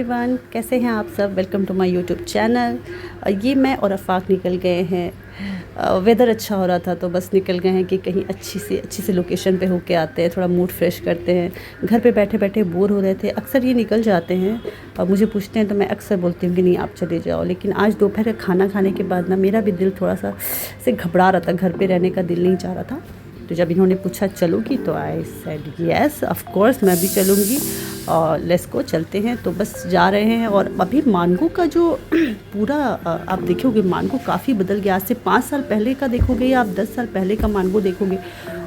Everyone, कैसे हैं आप सब। Welcome to my YouTube channel. ये मैं और अफाक निकल गए हैं। वेदर अच्छा हो रहा था तो बस निकल गए हैं कि कहीं अच्छी सी लोकेशन पे होके आते हैं, थोड़ा मूड फ्रेश करते हैं। घर पे बैठे बैठे बोर हो रहे थे। अक्सर ये निकल जाते हैं और मुझे पूछते हैं तो मैं अक्सर बोलती हूँ कि नहीं आप चले जाओ। लेकिन आज दोपहर का खाना खाने के बाद ना मेरा भी दिल थोड़ा सा से घबरा रहा था, घर पर रहने का दिल नहीं चाह रहा था। तो जब इन्होंने पूछा चलोगी तो I said yes of course मैं भी चलूँगी और लेट्स को चलते हैं। तो बस जा रहे हैं। और अभी मानगो का जो पूरा आप देखोगे मानगो काफ़ी बदल गया। आज से 5 साल पहले का देखोगे या आप 10 साल पहले का मानगो देखोगे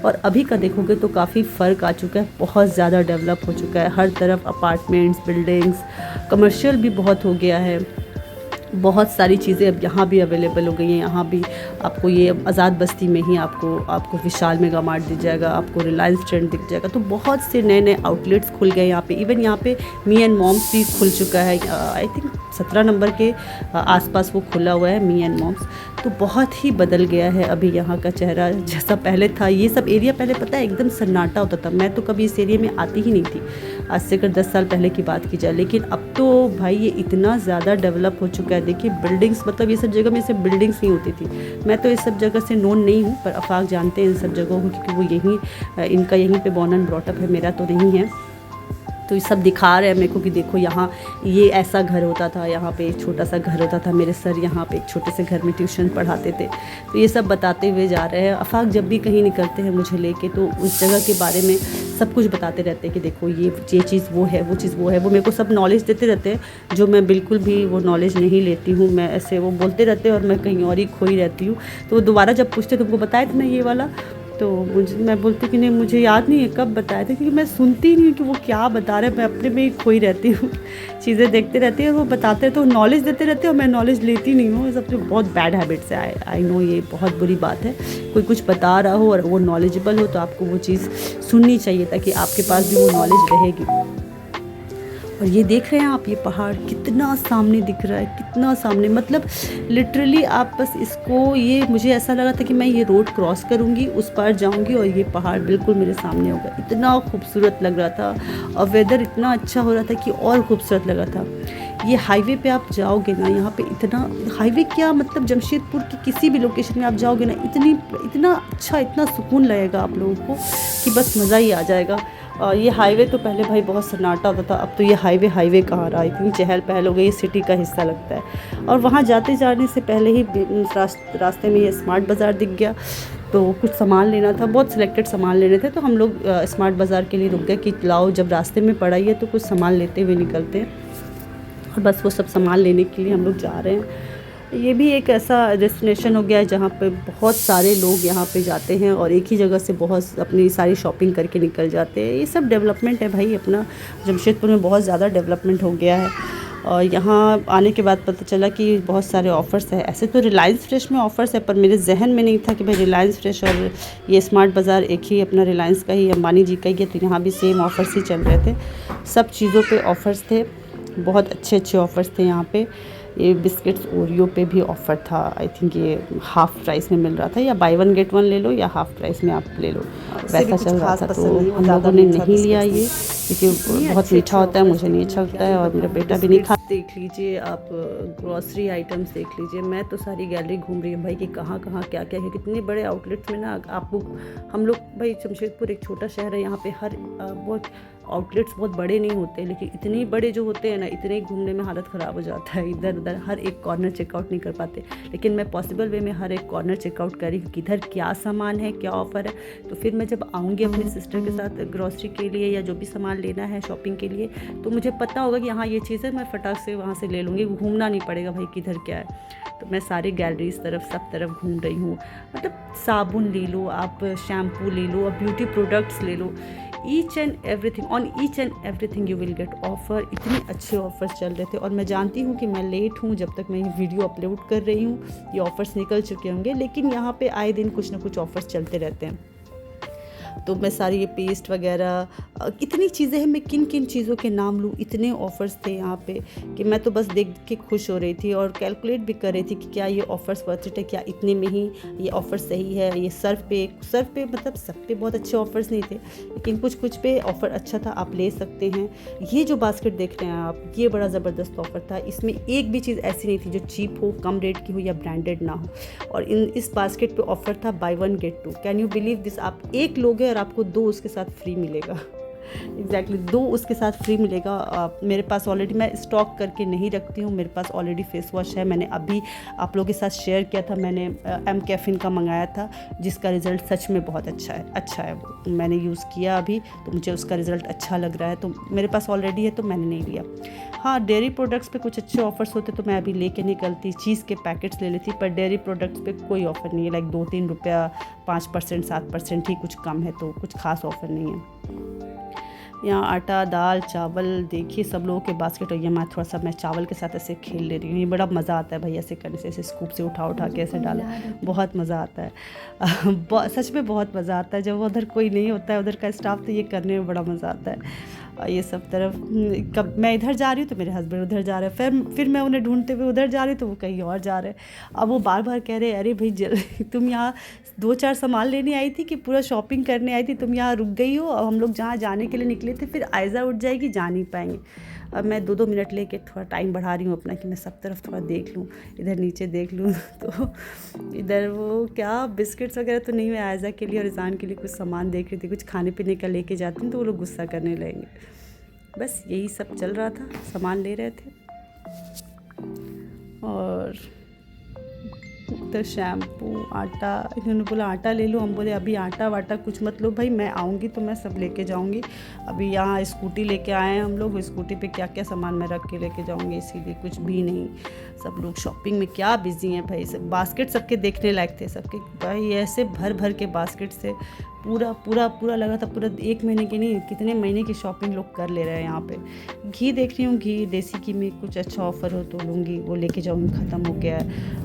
और अभी का देखोगे तो काफ़ी फ़र्क आ चुका है। बहुत ज़्यादा डेवलप हो चुका है, हर तरफ अपार्टमेंट्स, बिल्डिंग्स, कमर्शियल भी बहुत हो गया है। बहुत सारी चीज़ें अब यहाँ भी अवेलेबल हो गई हैं। यहाँ भी आपको ये आज़ाद बस्ती में ही आपको विशाल मेगा मार्ट दिख जाएगा, आपको रिलायंस ट्रेंड दिख जाएगा। तो बहुत से नए नए आउटलेट्स खुल गए यहाँ पे। इवन यहाँ पे मी एंड मॉम्स भी खुल चुका है। आई थिंक 17 नंबर के आसपास वो खुला हुआ है मी एंड मॉम्स। तो बहुत ही बदल गया है अभी यहाँ का चेहरा जैसा पहले था। ये सब एरिया पहले पता है एकदम सन्नाटा होता था। मैं तो कभी इस एरिया में आती ही नहीं थी, आज से अगर 10 साल पहले की बात की जाए। लेकिन अब तो भाई ये इतना ज़्यादा डेवलप हो चुका है। देखिए बिल्डिंग्स, मतलब ये सब जगह में सिर्फ बिल्डिंग्स नहीं होती थी। मैं तो इस सब जगह से नोन नहीं हूँ, पर अफाक जानते हैं इन सब जगहों को क्योंकि वो इनका यहीं पे बॉर्न एंड ब्रॉट अप है, मेरा तो नहीं है। तो ये सब दिखा रहे हैं मेरे को कि देखो यहाँ ये ऐसा घर होता था, यहाँ पे एक छोटा सा घर होता था, मेरे सर यहाँ पे एक छोटे से घर में ट्यूशन पढ़ाते थे। तो ये सब बताते हुए जा रहे हैं। अफाक जब भी कहीं निकलते हैं मुझे लेके तो उस जगह के बारे में सब कुछ बताते रहते हैं कि देखो ये चीज़ वो है, वो चीज़ वो है। वो मेरे को सब नॉलेज देते रहते हैं जो मैं बिल्कुल भी वो नॉलेज नहीं लेती हूँ। मैं ऐसे वो बोलते रहते हैं और मैं कहीं और ही खोई रहती हूँ। तो वो दोबारा जब पूछते तुमको बताए थे ना ये वाला, तो मैं बोलती कि नहीं मुझे याद नहीं है कब बताया था, क्योंकि मैं सुनती ही नहीं हूँ कि वो क्या बता रहे हैं। मैं अपने में ही खोई रहती हूँ, चीज़ें देखते रहती हैं और वो बताते हैं तो नॉलेज देते रहते हैं और मैं नॉलेज लेती नहीं हूँ। ये सब जो बहुत बैड हैबिट्स है। आई नो ये बहुत बुरी बात है। कोई कुछ बता रहा हो और वो नॉलेजेबल हो तो आपको वो चीज़ सुननी चाहिए ताकि आपके पास भी वो नॉलेज रहेगी। और ये देख रहे हैं आप, ये पहाड़ कितना सामने दिख रहा है, कितना सामने, मतलब लिटरली आप बस इसको, ये मुझे ऐसा लगा था कि मैं ये रोड क्रॉस करूँगी, उस पार जाऊँगी और ये पहाड़ बिल्कुल मेरे सामने होगा। इतना खूबसूरत लग रहा था और वेदर इतना अच्छा हो रहा था कि और खूबसूरत लगा था। ये हाईवे पे आप जाओगे ना, यहाँ पे इतना हाईवे क्या, मतलब जमशेदपुर की किसी भी लोकेशन में आप जाओगे ना, इतना अच्छा, इतना सुकून लगेगा आप लोगों को कि बस मज़ा ही आ जाएगा। ये हाईवे तो पहले भाई बहुत सन्नाटा होता था, अब तो ये हाईवे कहाँ रहा, इतनी चहल पहल हो गई, ये सिटी का हिस्सा लगता है। और वहाँ जाने से पहले ही रास्ते में ये स्मार्ट बाज़ार दिख गया। तो कुछ सामान लेना था, बहुत सिलेक्टेड सामान लेने थे, तो हम लोग स्मार्ट बाज़ार के लिए रुक गए कि लाओ जब रास्ते में पड़ा ही है तो कुछ सामान लेते हुए निकलते हैं। और बस वो सब सामान लेने के लिए हम लोग जा रहे हैं। ये भी एक ऐसा डेस्टिनेशन हो गया है जहाँ पे बहुत सारे लोग यहाँ पे जाते हैं और एक ही जगह से बहुत अपनी सारी शॉपिंग करके निकल जाते हैं। ये सब डेवलपमेंट है भाई, अपना जमशेदपुर में बहुत ज़्यादा डेवलपमेंट हो गया है। और यहाँ आने के बाद पता चला कि बहुत सारे ऑफ़र्स है। ऐसे तो रिलायंस फ्रेश में ऑफ़र्स है, पर मेरे जहन में नहीं था कि भाई रिलायंस फ्रेश और ये स्मार्ट बाज़ार एक ही अपना रिलायंस का ही, अंबानी जी का ही है, तो यहाँ भी सेम ऑफ़र्स ही चल रहे थे। सब चीज़ों पे ऑफ़र्स थे, बहुत अच्छे ऑफ़र्स थे यहाँ पे। ये बिस्किट्स ओरियो पे भी ऑफ़र था। आई थिंक ये हाफ़ प्राइस में मिल रहा था, या बाय वन गेट वन ले लो या हाफ़ प्राइस में आप ले लो, वैसा चल रहा था। तो हम लोगों ने नहीं लिया ये, क्योंकि बहुत मीठा होता है, मुझे नहीं अच्छा लगता है और मेरा बेटा भी नहीं खाता। देख लीजिए आप, ग्रॉसरी आइटम्स देख लीजिए। मैं तो सारी गैलरी घूम रही हूँ भाई कि कहाँ कहाँ क्या क्या है। कितने बड़े आउटलेट्स में ना आपको, हम लोग भाई जमशेदपुर एक छोटा शहर है, यहाँ पे हर बहुत आउटलेट्स बहुत बड़े नहीं होते, लेकिन इतने बड़े जो होते हैं ना, इतने घूमने में हालत ख़राब हो जाता है। इधर उधर हर एक कॉर्नर चेकआउट नहीं कर पाते, लेकिन मैं पॉसिबल वे में हर एक कॉर्नर चेकआउट करी कि किधर क्या सामान है, क्या ऑफ़र है। तो फिर मैं जब आऊँगी अपनी सिस्टर के साथ ग्रॉसरी के लिए या जो भी सामान लेना है शॉपिंग के लिए, तो मुझे पता होगा कि यहाँ ये चीज़ है, मैं फटाक से वहाँ से ले लूँगी, घूमना नहीं पड़ेगा भाई किधर क्या है। तो मैं सारी गैलरीज तरफ सब तरफ घूम रही हूँ। मतलब साबुन ले लो आप, शैम्पू ले लो, और ब्यूटी प्रोडक्ट्स ले लो, each and everything you will get offer. इतने अच्छे ऑफ़र्स चल रहे थे। और मैं जानती हूँ कि मैं लेट हूँ, जब तक मैं ये वीडियो अपलोड कर रही हूँ ये ऑफ़र्स निकल चुके होंगे, लेकिन यहाँ पे आए दिन कुछ ना कुछ ऑफ़र्स चलते रहते हैं। तो मैं सारी ये पेस्ट वगैरह इतनी चीज़ें हैं, मैं किन किन चीज़ों के नाम लूँ, इतने ऑफ़र्स थे यहाँ पे कि मैं तो बस देख के खुश हो रही थी और कैलकुलेट भी कर रही थी कि क्या ये ऑफ़र्स वर्थ इट है, क्या इतने में ही ये ऑफ़र सही है। ये सर्फ पे मतलब सब पे बहुत अच्छे ऑफ़र्स नहीं थे, लेकिन कुछ पे ऑफ़र अच्छा था, आप ले सकते हैं। ये जो बास्केट देख रहे हैं आप, ये बड़ा ज़बरदस्त ऑफ़र था। इसमें एक भी चीज़ ऐसी नहीं थी जो चीप हो, कम रेट की हो या ब्रांडेड ना हो। और इस बास्केट पे ऑफ़र था buy 1 get 2। Can you believe this? आप एक लोगे और आपको 2 उसके साथ फ्री मिलेगा। एग्जैक्टली 2 उसके साथ फ्री मिलेगा। मेरे पास ऑलरेडी, मैं स्टॉक करके नहीं रखती हूँ, मेरे पास ऑलरेडी फेस वॉश है। मैंने अभी आप लोगों के साथ शेयर किया था, मैंने एम कैफिन का मंगाया था, जिसका रिज़ल्ट सच में बहुत अच्छा है। वो मैंने यूज़ किया अभी, तो मुझे उसका रिज़ल्ट अच्छा लग रहा है। तो मेरे पास ऑलरेडी है तो मैंने नहीं लिया। हाँ, डेयरी प्रोडक्ट्स पे कुछ अच्छे ऑफ़र्स होते तो मैं अभी लेके निकलती, चीज़ के पैकेट्स ले लेती, पर डेयरी प्रोडक्ट्स पे कोई ऑफ़र नहीं है। लाइक 2-3 रुपया, 5% 7% ही कुछ कम है, तो कुछ खास ऑफ़र नहीं है। यहाँ आटा, दाल, चावल देखिए सब लोगों के बास्केट। और ये मैं चावल के साथ ऐसे खेल ले रही हूँ। ये बड़ा मज़ा आता है भाई ऐसे करने से, ऐसे स्कूप से उठा के ऐसे डाला, बहुत मज़ा आता है। सच में बहुत मज़ा आता है जब उधर कोई नहीं होता है, उधर का स्टाफ, तो ये करने में बड़ा मज़ा आता है। और ये सब तरफ कब मैं इधर जा रही हूँ तो मेरे हस्बैंड उधर जा रहे हैं, फिर मैं उन्हें ढूंढते हुए उधर जा रही हूँ तो वो कहीं और जा रहे हैं। अब वो बार बार कह रहे हैं, अरे भाई तुम यहाँ 2-4 सामान लेने आई थी कि पूरा शॉपिंग करने आई थी, तुम यहाँ रुक गई हो। अब हम लोग जहाँ जाने के लिए निकले थे, फिर आयज़ा उठ जाएगी, जा नहीं पाएंगे। अब मैं 2-2 मिनट लेके थोड़ा टाइम बढ़ा रही हूँ अपना, कि मैं सब तरफ थोड़ा देख लूँ, इधर नीचे देख लूँ। तो इधर वो क्या बिस्किट्स वगैरह तो नहीं, मैं आयज़ा के लिए और रिज़ान के लिए कुछ सामान देख रही थी, कुछ खाने पीने का लेके जाती हूँ तो वो लोग गुस्सा करने लगेंगे। बस यही सब चल रहा था, सामान ले रहे थे। और तो शैम्पू, आटा, इन्होंने बोला आटा ले लो, हम बोले अभी आटा वाटा कुछ मत लो भाई, मैं आऊँगी तो मैं सब लेके जाऊँगी। अभी यहाँ स्कूटी लेके आए हैं हम लोग, स्कूटी पे क्या क्या सामान मैं रख के लेके जाऊँगी, इसीलिए कुछ भी नहीं। सब लोग शॉपिंग में क्या बिजी हैं भाई। सब बास्केट सबके देखने लायक थे, सबके भाई ऐसे भर के बास्केट से पूरा लगा था, पूरा 1 महीने की नहीं, कितने महीने की शॉपिंग लोग कर ले रहे हैं यहाँ पे। घी देख रही हूँ, घी देसी घी में कुछ अच्छा ऑफ़र हो तो लूँगी, वो लेके जाऊँगी, ख़त्म हो गया है।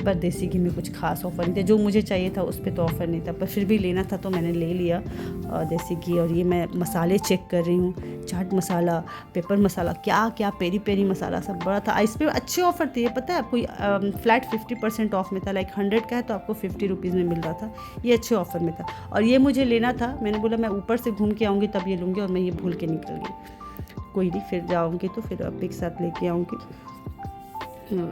पर देसी घी में कुछ खास ऑफ़र नहीं थे, जो मुझे चाहिए था उस पर तो ऑफ़र नहीं था, पर फिर भी लेना था तो मैंने ले लिया देसी घी। और ये मैं मसाले चेक कर रही हूँ, चाट मसाला, पेपर मसाला, क्या पेरी पेरी मसाला सब बड़ा था। इस पर अच्छे ऑफ़र थे, ये पता है आपको, फ्लैट 50% ऑफ में था। लाइक 100 का है तो आपको 50 रुपीज़ में मिल रहा था, ये अच्छे ऑफ़र में था। और ये मुझे लेना था, मैंने बोला मैं ऊपर से घूम के आऊँगी तब ये लूँगी, और मैं ये भूल के निकल गई। कोई नहीं, फिर जाऊँगी तो फिर अब एक साथ लेके आऊँगी।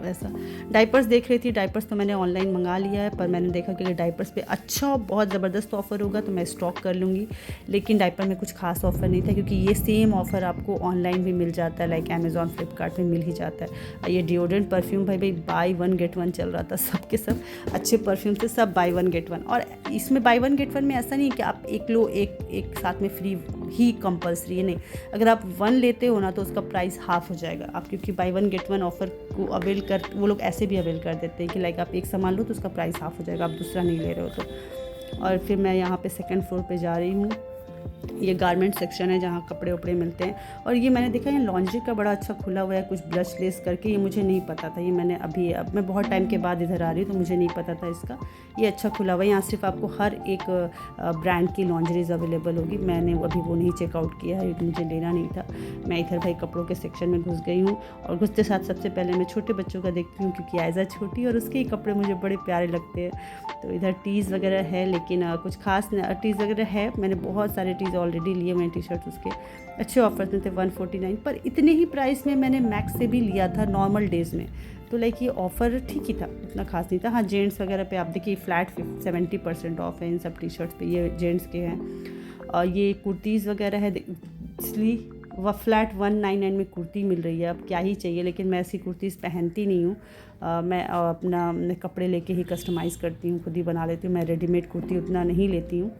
ऐसा डाइपर्स देख रही थी, डाइपर्स तो मैंने ऑनलाइन मंगा लिया है, पर मैंने देखा कि डाइपर्स पे अच्छा बहुत ज़बरदस्त ऑफ़र होगा तो मैं स्टॉक कर लूँगी। लेकिन डाइपर में कुछ खास ऑफ़र नहीं था, क्योंकि ये सेम ऑफ़र आपको ऑनलाइन भी मिल जाता है, लाइक अमेज़ॉन, फ्लिपकार्ट में मिल ही जाता है। ये डिओड्रेंट परफ्यूम भाई बाय 1 गेट 1 चल रहा था, सबके सब अच्छे परफ्यूम थे, सब बाय 1 गेट 1। और इसमें बाय 1 गेट 1 में ऐसा नहीं है कि आप एक लो एक साथ में फ्री ही कंपल्सरी है, नहीं। अगर आप 1 लेते हो ना तो उसका प्राइस हाफ़ हो जाएगा आप, क्योंकि बाय 1 गेट 1 ऑफ़र को वो लोग ऐसे भी अवेल कर देते हैं कि लाइक आप एक सामान लो तो उसका प्राइस हाफ़ हो जाएगा, आप दूसरा नहीं ले रहे हो तो। और फिर मैं यहाँ पे 2nd फ्लोर पे जा रही हूँ। ये गारमेंट सेक्शन है जहाँ कपड़े उपड़े मिलते हैं। और ये मैंने देखा, ये लॉन्ड्री का बड़ा अच्छा खुला हुआ है, कुछ ब्रश लेस करके, ये मुझे नहीं पता था। ये मैंने अब मैं बहुत टाइम के बाद इधर आ रही हूँ तो मुझे नहीं पता था इसका। ये अच्छा खुला हुआ है, यहाँ सिर्फ आपको हर एक ब्रांड की लॉन्ड्रीज अवेलेबल होगी। मैंने अभी वो नहीं चेकआउट किया है, मुझे लेना नहीं था। मैं इधर भाई कपड़ों के सेक्शन में घुस गई हूँ, और घुसते साथ सबसे पहले मैं छोटे बच्चों का देखती हूँ, क्योंकि आयज़ा छोटी और उसके ही कपड़े मुझे बड़े प्यारे लगते हैं। तो इधर टीज़ वगैरह है, लेकिन कुछ खास टीज़ वगैरह है। मैंने बहुत सारे टीज़ ऑलरेडी लिए हुए हैं, टी शर्ट उसके अच्छे ऑफर्स में थे 149, पर इतने ही प्राइस में मैंने मैक्स से भी लिया था नॉर्मल डेज़ में। तो लाइक ये ऑफ़र ठीक ही था, इतना खास नहीं था। हाँ, जेंट्स वगैरह पे आप देखिए फ्लैट 70% ऑफ है इन सब टी शर्ट्स पे, ये जेंट्स के हैं। और ये कुर्तीज़ वगैरह है, इसलिए वह फ्लैट 199 में कुर्ती मिल रही है। अब क्या ही चाहिए, लेकिन मैं ऐसी कुर्तीज़ पहनती नहीं हूँ। मैं अपना कपड़े लेके ही कस्टमाइज़ करती हूँ, खुद ही बना लेती हूँ। मैं रेडीमेड कुर्ती उतना नहीं लेती हूँ,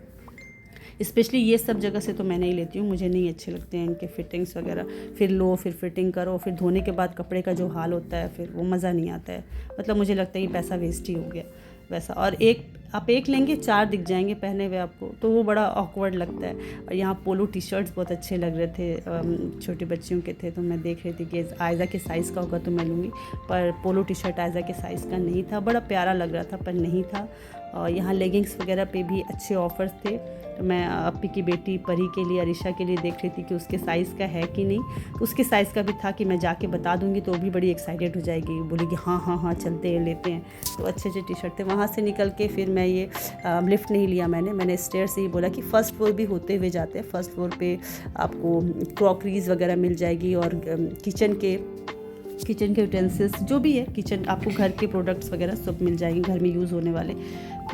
स्पेशली ये सब जगह से तो मैं नहीं लेती हूँ, मुझे नहीं अच्छे लगते हैं इनके फिटिंग्स वगैरह। फिर लो, फिर फिटिंग करो, फिर धोने के बाद कपड़े का जो हाल होता है, फिर वो मज़ा नहीं आता है। मतलब मुझे लगता है ये पैसा वेस्ट ही हो गया वैसा। और एक आप एक लेंगे 4 दिख जाएंगे पहने हुए आपको, तो वो बड़ा ऑकवर्ड लगता है। और यहाँ पोलो टी शर्ट्स बहुत अच्छे लग रहे थे, छोटे बच्चियों के थे, तो मैं देख रही थी कि आयज़ा के साइज़ का होगा तो मैं लूँगी, पर पोलो टी शर्ट आयज़ा के साइज़ का नहीं था। बड़ा प्यारा लग रहा था पर नहीं था। और यहाँ लेगिंग्स वगैरह पे भी अच्छे ऑफ़र्स थे, तो मैं अपी की बेटी परी के लिए, अरिशा के लिए देख रही थी कि उसके साइज़ का है कि नहीं। तो उसके साइज़ का भी था कि मैं जाके बता दूंगी तो वो भी बड़ी एक्साइटेड हो जाएगी, बोलेगी हाँ हाँ हाँ चलते हैं लेते हैं। तो अच्छे अच्छे टी शर्ट थे। वहाँ से निकल के फिर मैं ये लिफ्ट नहीं लिया मैंने स्टेयर से ही बोला कि फ़र्स्ट फ्लोर भी होते हुए जाते हैं। फर्स्ट फ्लोर पे आपको क्रॉकरीज़ वगैरह मिल जाएगी और किचन के यूटेंसिल्स जो भी है, किचन आपको घर के प्रोडक्ट्स वगैरह सब मिल जाएंगे, घर में यूज़ होने वाले।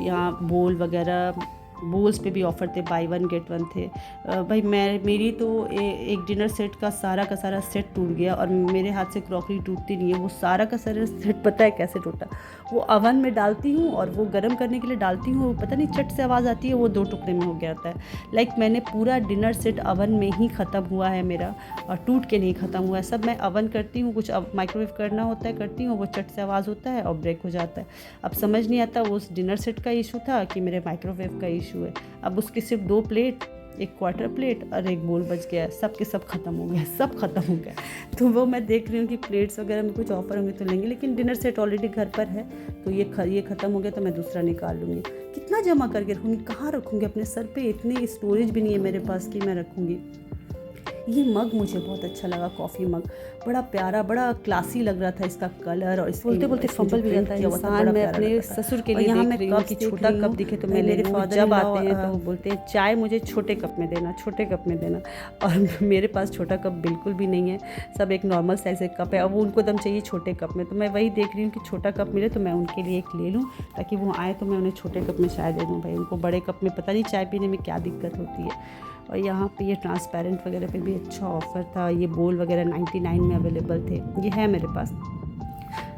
यहाँ बोल वगैरह, बोल्स पे भी ऑफ़र थे, बाई 1 गेट 1 थे। भाई मेरी तो एक डिनर सेट का सारा सेट टूट गया, और मेरे हाथ से क्रॉकरी टूटती नहीं है। वो सारा का सारा सेट पता है कैसे टूटा, वो अवन में डालती हूँ और वो गर्म करने के लिए डालती हूँ, पता नहीं चट से आवाज़ आती है, वो 2 टुकड़े में हो गया होता है। मैंने पूरा डिनर सेट अवन में ही ख़त्म हुआ है मेरा, और टूट के नहीं ख़त्म हुआ है। सब मैं अवन करती हूँ, कुछ अब माइक्रोवेव करना होता है करती हूँ, वो चट से आवाज़ होता है और ब्रेक हो जाता है। अब समझ नहीं आता वो उस डिनर सेट का इशू था कि मेरे माइक्रोवेव का इशू है। अब उसकी सिर्फ 2 प्लेट, 1 क्वार्टर प्लेट और 1 बोल बच गया है, सब के सब ख़त्म हो गया, सब ख़त्म हो गया। तो वो मैं देख रही हूँ कि प्लेट्स वगैरह में कुछ ऑफ़र होंगे तो लेंगे, लेकिन डिनर सेट ऑलरेडी घर पर है, तो ये ख़त्म हो गया तो मैं दूसरा निकाल लूँगी। कितना जमा करके रखूँगी, कहाँ रखूँगी, अपने सर पे इतनी स्टोरेज भी नहीं है मेरे पास कि मैं रखूँगी। ये मग मुझे बहुत अच्छा लगा, कॉफ़ी मग बड़ा प्यारा, बड़ा क्लासी लग रहा था इसका कलर, और बोलते बोलते फंबल भी जाता है इंसान। मैं अपने ससुर के लिए यहाँ मैं कप की छोटा कप दिखे तो मैं मेरे फादर जब आते हैं तो बोलते हैं चाय मुझे छोटे कप में देना, छोटे कप में देना, और मेरे पास छोटा कप बिल्कुल भी नहीं है, सब एक नॉर्मल साइज़ एक कप है, और वो उनको दम चाहिए छोटे कप में। तो मैं वही देख रही हूँ कि छोटा कप मिले तो मैं उनके लिए एक ले लूँ, ताकि वो आए तो मैं उन्हें छोटे कप में चाय दे दूँ। भाई उनको बड़े कप में पता नहीं चाय पीने में क्या दिक्कत होती है। और यहाँ पे ये ट्रांसपेरेंट वगैरह पे भी अच्छा ऑफ़र था। ये बोल वगैरह 99 में अवेलेबल थे, ये है मेरे पास।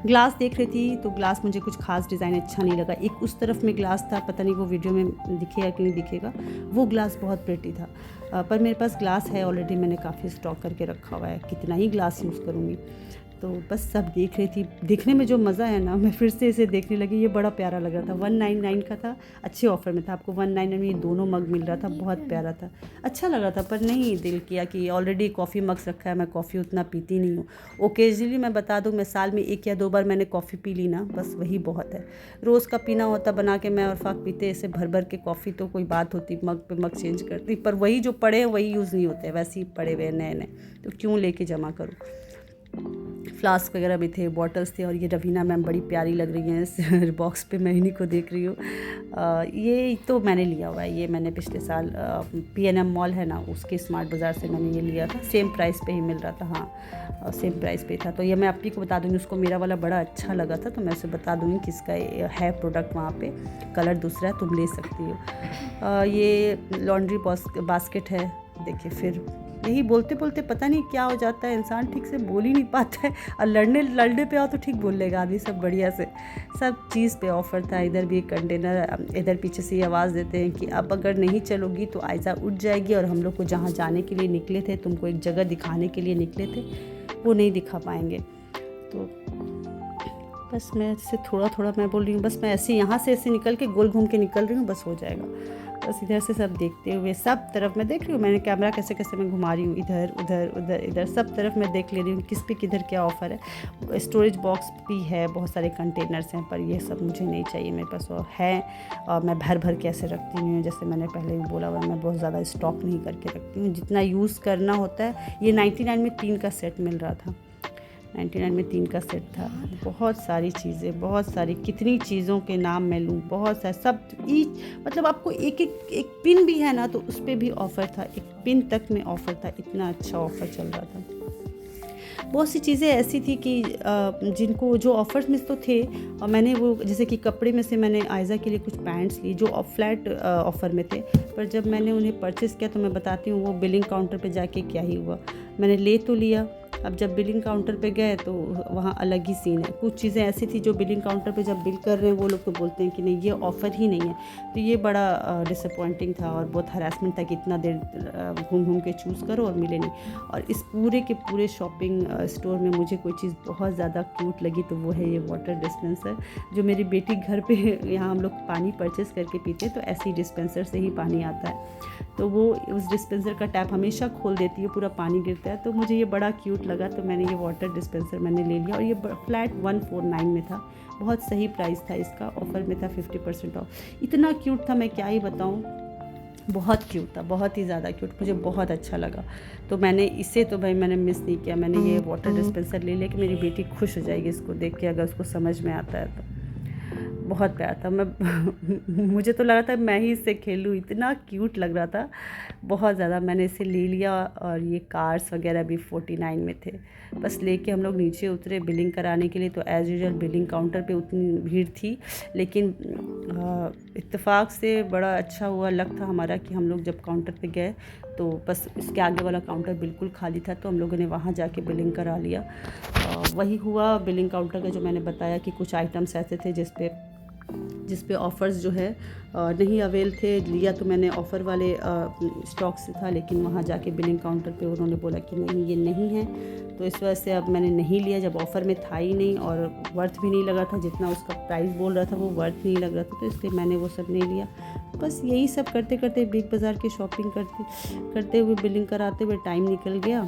ग्लास देख रही थी तो ग्लास मुझे कुछ खास डिज़ाइन अच्छा नहीं लगा। एक उस तरफ में ग्लास था, पता नहीं वो वीडियो में दिखेगा कि नहीं दिखेगा, वो ग्लास बहुत प्रिटी था। पर मेरे पास ग्लास है ऑलरेडी, मैंने काफ़ी स्टॉक करके रखा हुआ है, कितना ही ग्लास यूज़ करूँगी। तो बस सब देख रही थी, देखने में जो मज़ा है ना, मैं फिर से इसे देखने लगी। ये बड़ा प्यारा लग रहा था, 199 का था, अच्छे ऑफ़र में था, आपको 199 में ये दोनों मग मिल रहा था, बहुत प्यारा था, अच्छा लग रहा था। पर नहीं दिल किया कि ऑलरेडी कॉफ़ी मग्स रखा है, मैं कॉफ़ी उतना पीती नहीं हूँ। ओकेजनली मैं बता दूँ, मैं साल में 1 या 2 बार मैंने कॉफ़ी पी ली ना, बस वही बहुत है। रोज़ का पीना होता बना के, मैं और फाक पीते ऐसे भर भर के कॉफ़ी, तो कोई बात होती, मग पे मग चेंज करती, पर वही जो पड़े हैं वही यूज़ नहीं होते, वैसे ही पड़े हुए नए नए, तो क्यों लेके जमा करूँ। फ्लास्क वगैरह भी थे, बॉटल्स थे, और ये रवीना मैम बड़ी प्यारी लग रही हैं इस बॉक्स पे, मैं इन्हीं को देख रही हूँ। ये तो मैंने लिया हुआ है, ये मैंने पिछले साल P&M मॉल है ना, उसके स्मार्ट बाज़ार से मैंने ये लिया था, सेम प्राइस पे ही मिल रहा था, हाँ सेम प्राइस पे था। तो ये मैं आपकी को बता दूँगी, उसको मेरा वाला बड़ा अच्छा लगा था, तो मैं उसे बता दूँगी किसका है प्रोडक्ट, वहाँ पे कलर दूसरा है, तुम ले सकती हो। ये लॉन्ड्री बास्केट है, देखिए फिर यही बोलते बोलते पता नहीं क्या हो जाता है, इंसान ठीक से बोल ही नहीं पाता है, और लड़ने पे आओ तो ठीक बोल लेगा आदमी, सब बढ़िया से, सब चीज़ पे ऑफ़र था। इधर भी एक कंटेनर, इधर पीछे से ये आवाज़ देते हैं कि अब अगर नहीं चलोगी तो आयज़ा उठ जाएगी, और हम लोग को जहाँ जाने के लिए निकले थे, तुमको एक जगह दिखाने के लिए निकले थे, वो नहीं दिखा पाएंगे। तो बस मैं इससे थोड़ा मैं बोल रही हूँ, बस मैं ऐसे यहाँ से ऐसे निकल के गोल घूम के निकल रही हूँ, बस हो जाएगा। बस इधर से सब देखते हुए, सब तरफ मैं देख रही हूँ, मैंने कैमरा कैसे मैं घुमा रही हूँ, इधर उधर सब तरफ मैं देख ले रही हूँ किस पे किधर क्या ऑफ़र है। स्टोरेज बॉक्स भी है, बहुत सारे कंटेनर्स हैं, पर ये सब मुझे नहीं चाहिए, मेरे पास वो है, और मैं भर के ऐसे रखती हूँ। जैसे मैंने पहले भी बोला हुआ, मैं बहुत ज़्यादा स्टॉक नहीं करके रखती हूँ, जितना यूज़ करना होता है। ये 99 में 3 का सेट मिल रहा था, 99 में 3 का सेट था। बहुत सारी चीज़ें, बहुत सारी, कितनी चीज़ों के नाम मैं लूँ, बहुत सारे, सब मतलब आपको एक पिन भी है ना, तो उस पर भी ऑफ़र था, एक पिन तक में ऑफ़र था, इतना अच्छा ऑफ़र चल रहा था। बहुत सी चीज़ें ऐसी थी कि जिनको जो ऑफ़र्स में तो थे, और मैंने वो जैसे कि कपड़े में से मैंने आयज़ा के लिए कुछ पैंट्स ली जो फ्लैट ऑफ़र में थे, पर जब मैंने उन्हें परचेज़ किया तो मैं बताती हूँ वो बिलिंग काउंटर पे जाके क्या ही हुआ। मैंने ले तो लिया, अब जब बिलिंग काउंटर पे गए तो वहाँ अलग ही सीन है। कुछ चीज़ें ऐसी थी जो बिलिंग काउंटर पे जब बिल कर रहे हैं वो लोग तो बोलते हैं कि नहीं ये ऑफ़र ही नहीं है। तो ये बड़ा डिसअपॉइंटिंग था और बहुत हरासमेंट था कि इतना देर घूम घूम के चूज़ करो और मिले नहीं। और इस पूरे के पूरे शॉपिंग स्टोर में मुझे कोई चीज़ बहुत ज़्यादा क्यूट लगी तो वो है ये वाटर डिस्पेंसर, जो मेरी बेटी घर पे यहाँ हम लोग पानी परचेज़ करके पीते हैं तो ऐसी डिस्पेंसर से ही पानी आता है। तो वो उस डिस्पेंसर का टैप हमेशा खोल देती है, पूरा पानी गिरता है। तो मुझे ये बड़ा क्यूट लगा तो मैंने ये वाटर डिस्पेंसर मैंने ले लिया और ये फ्लैट 149 में था। बहुत सही प्राइस था इसका, ऑफ़र में था 50% ऑफ। इतना क्यूट था मैं क्या ही बताऊँ, बहुत क्यूट था, बहुत ही ज़्यादा क्यूट, मुझे बहुत अच्छा लगा। तो मैंने इसे तो भाई मैंने मिस नहीं किया। मैंने ये वाटर डिस्पेंसर ले लिया कि मेरी बेटी खुश हो जाएगी इसको देख के, अगर उसको समझ में आता है तो। बहुत प्यार था। मैं मुझे तो लगा था मैं ही इससे खेलूँ, इतना क्यूट लग रहा था बहुत ज़्यादा। मैंने इसे ले लिया और ये कार्स वगैरह भी 49 में थे। बस लेके हम लोग नीचे उतरे बिलिंग कराने के लिए। तो एज़ यूजुअल बिलिंग काउंटर पे उतनी भीड़ थी, लेकिन इत्तेफाक से बड़ा अच्छा हुआ, लक था हमारा कि हम लोग जब काउंटर पे गए तो बस इसके आगे वाला काउंटर बिल्कुल खाली था, तो हम लोगों ने वहाँ जाके बिलिंग करा लिया। वही हुआ बिलिंग काउंटर का जो मैंने बताया कि कुछ आइटम्स ऐसे थे जिस पे ऑफ़र्स जो है नहीं अवेल थे। लिया तो मैंने ऑफ़र वाले स्टॉक से था, लेकिन वहाँ जाके बिलिंग काउंटर पे उन्होंने बोला कि नहीं ये नहीं है। तो इस वजह से अब मैंने नहीं लिया, जब ऑफ़र में था ही नहीं और वर्थ भी नहीं लगा था, जितना उसका प्राइस बोल रहा था वो वर्थ नहीं लग रहा था, तो इसलिए मैंने वो सब नहीं लिया। बस यही सब करते करते बिग बाज़ार की शॉपिंग करते हुए बिलिंग कराते हुए टाइम निकल गया।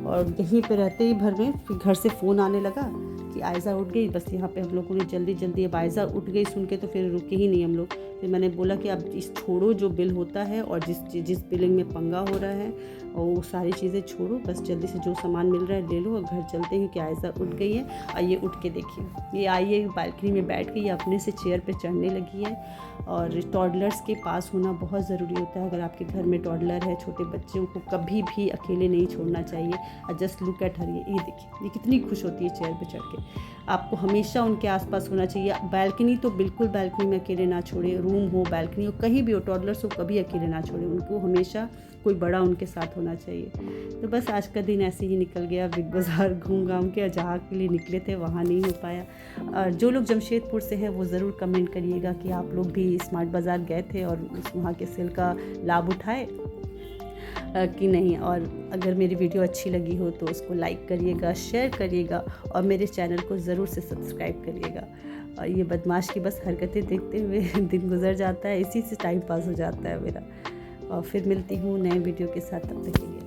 और यहीं पे रहते ही भर में फिर घर से फ़ोन आने लगा कि आयज़ा उठ गई। बस यहाँ पे हम लोगों ने जल्दी जल्दी, अब आयज़ा उठ गई सुन के तो फिर रुके ही नहीं हम लोग। फिर मैंने बोला कि अब इस छोड़ो जो बिल होता है और जिस बिलिंग में पंगा हो रहा है और वो सारी चीज़ें छोड़ो, बस जल्दी से जो सामान मिल रहा है ले लो और घर चलते हैं कि आयज़ा उठ गई है। आइए उठ के देखिए, ये आइए बालकनी में बैठ के ये अपने से चेयर पे चढ़ने लगी है। और टॉडलर्स के पास होना बहुत ज़रूरी होता है। अगर आपके घर में टॉडलर है, छोटे बच्चों को कभी भी अकेले नहीं छोड़ना चाहिए। जस्ट लुक एट हर, ये देखिए ये कितनी खुश होती है चेयर पे चढ़ के। आपको हमेशा उनके आसपास होना चाहिए। बालकनी तो बिल्कुल बालकनी में अकेले ना छोड़े, रूम हो, बालकनी हो, कहीं भी हो, टॉडलर्स हो कभी अकेले ना छोड़े, उनको हमेशा कोई बड़ा उनके साथ होना चाहिए। तो बस आज का दिन ऐसे ही निकल गया, बिग बाज़ार घूम घाम के, जहाँ के लिए निकले थे वहाँ नहीं हो पाया। और जो लोग जमशेदपुर से है वो ज़रूर कमेंट करिएगा कि आप लोग भी स्मार्ट बाज़ार गए थे और वहाँ के सेल का लाभ उठाए कि नहीं। और अगर मेरी वीडियो अच्छी लगी हो तो उसको लाइक करिएगा, शेयर करिएगा और मेरे चैनल को ज़रूर से सब्सक्राइब करिएगा। और ये बदमाश की बस हरकतें देखते हुए दिन गुजर जाता है, इसी से टाइम पास हो जाता है मेरा। और फिर मिलती हूँ नए वीडियो के साथ, तब तक के लिए।